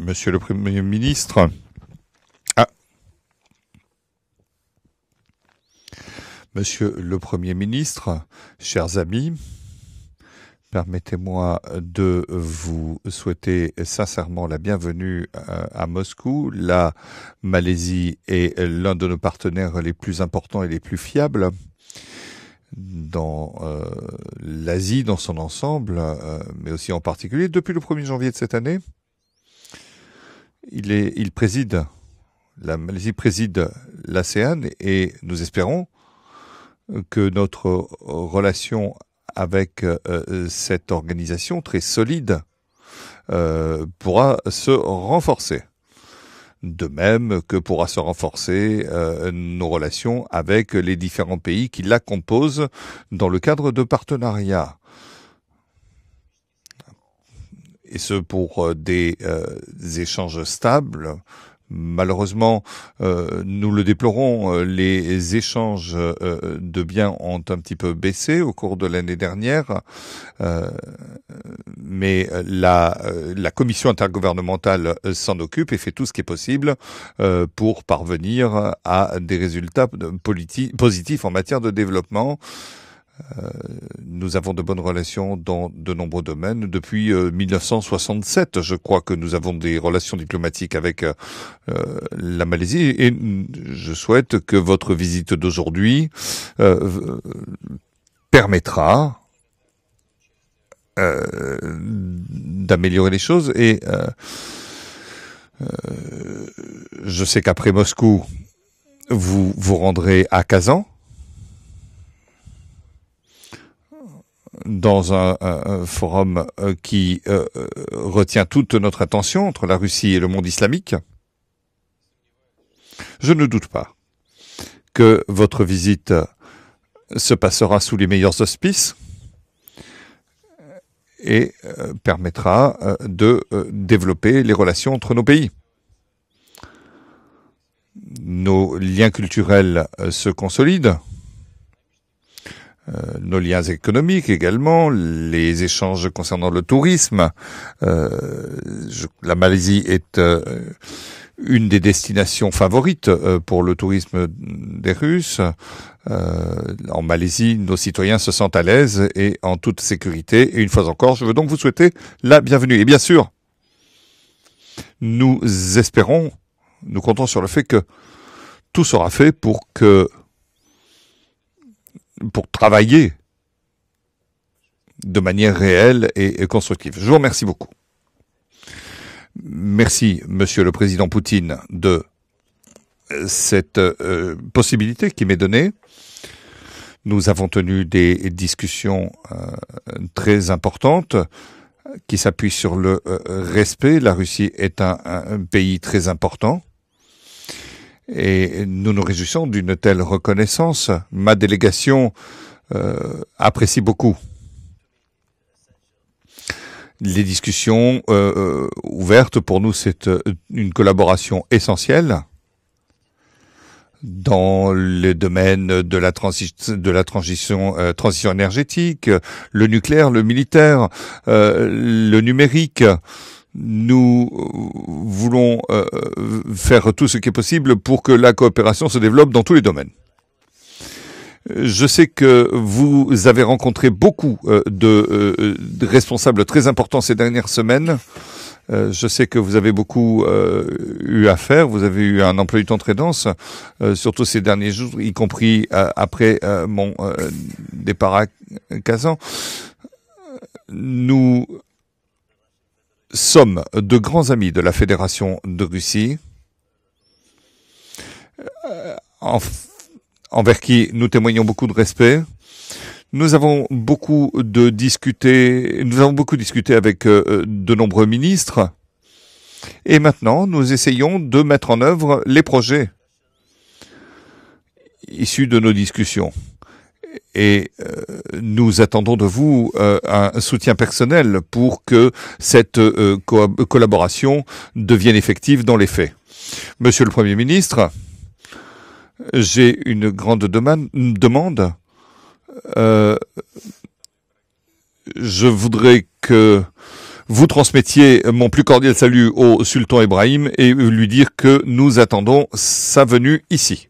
Monsieur le Premier ministre. Ah. Monsieur le Premier ministre, chers amis, permettez-moi de vous souhaiter sincèrement la bienvenue à Moscou. La Malaisie est l'un de nos partenaires les plus importants et les plus fiables dans l'Asie dans son ensemble, mais aussi en particulier depuis le 1er janvier de cette année. La Malaisie préside l'ASEAN et nous espérons que notre relation avec cette organisation très solide pourra se renforcer. De même que pourra se renforcer nos relations avec les différents pays qui la composent dans le cadre de partenariats. Et ce pour des échanges stables. Malheureusement, nous le déplorons, les échanges de biens ont un petit peu baissé au cours de l'année dernière, mais la commission intergouvernementale s'en occupe et fait tout ce qui est possible pour parvenir à des résultats positifs en matière de développement. Nous avons de bonnes relations dans de nombreux domaines. Depuis 1967, je crois que nous avons des relations diplomatiques avec la Malaisie et je souhaite que votre visite d'aujourd'hui permettra d'améliorer les choses et je sais qu'après Moscou, vous vous rendrez à Kazan dans un forum qui retient toute notre attention entre la Russie et le monde islamique. Je ne doute pas que votre visite se passera sous les meilleurs auspices et permettra de développer les relations entre nos pays. Nos liens culturels se consolident. Nos liens économiques également, les échanges concernant le tourisme. La Malaisie est une des destinations favorites pour le tourisme des Russes. En Malaisie, nos citoyens se sentent à l'aise et en toute sécurité. Et une fois encore, je veux donc vous souhaiter la bienvenue. Et bien sûr, nous espérons, nous comptons sur le fait que tout sera fait pour travailler de manière réelle et constructive. Je vous remercie beaucoup. Merci, Monsieur le Président Poutine, de cette possibilité qui m'est donnée. Nous avons tenu des discussions très importantes qui s'appuient sur le respect. La Russie est un pays très important. Et nous nous réjouissons d'une telle reconnaissance. Ma délégation apprécie beaucoup les discussions ouvertes. Pour nous, c'est une collaboration essentielle dans le domaine de la transition énergétique, le nucléaire, le militaire, le numérique. Nous voulons faire tout ce qui est possible pour que la coopération se développe dans tous les domaines. Je sais que vous avez rencontré beaucoup de responsables très importants ces dernières semaines. Je sais que vous avez beaucoup eu à faire. Vous avez eu un emploi du temps très dense, surtout ces derniers jours, y compris après mon départ à Kazan. Nous sommes de grands amis de la Fédération de Russie, envers qui nous témoignons beaucoup de respect. Nous avons beaucoup discuté avec de nombreux ministres, et maintenant nous essayons de mettre en œuvre les projets issus de nos discussions. Et nous attendons de vous un soutien personnel pour que cette collaboration devienne effective dans les faits. Monsieur le Premier ministre, j'ai une grande demande. Je voudrais que vous transmettiez mon plus cordial salut au sultan Ibrahim et lui dire que nous attendons sa venue ici.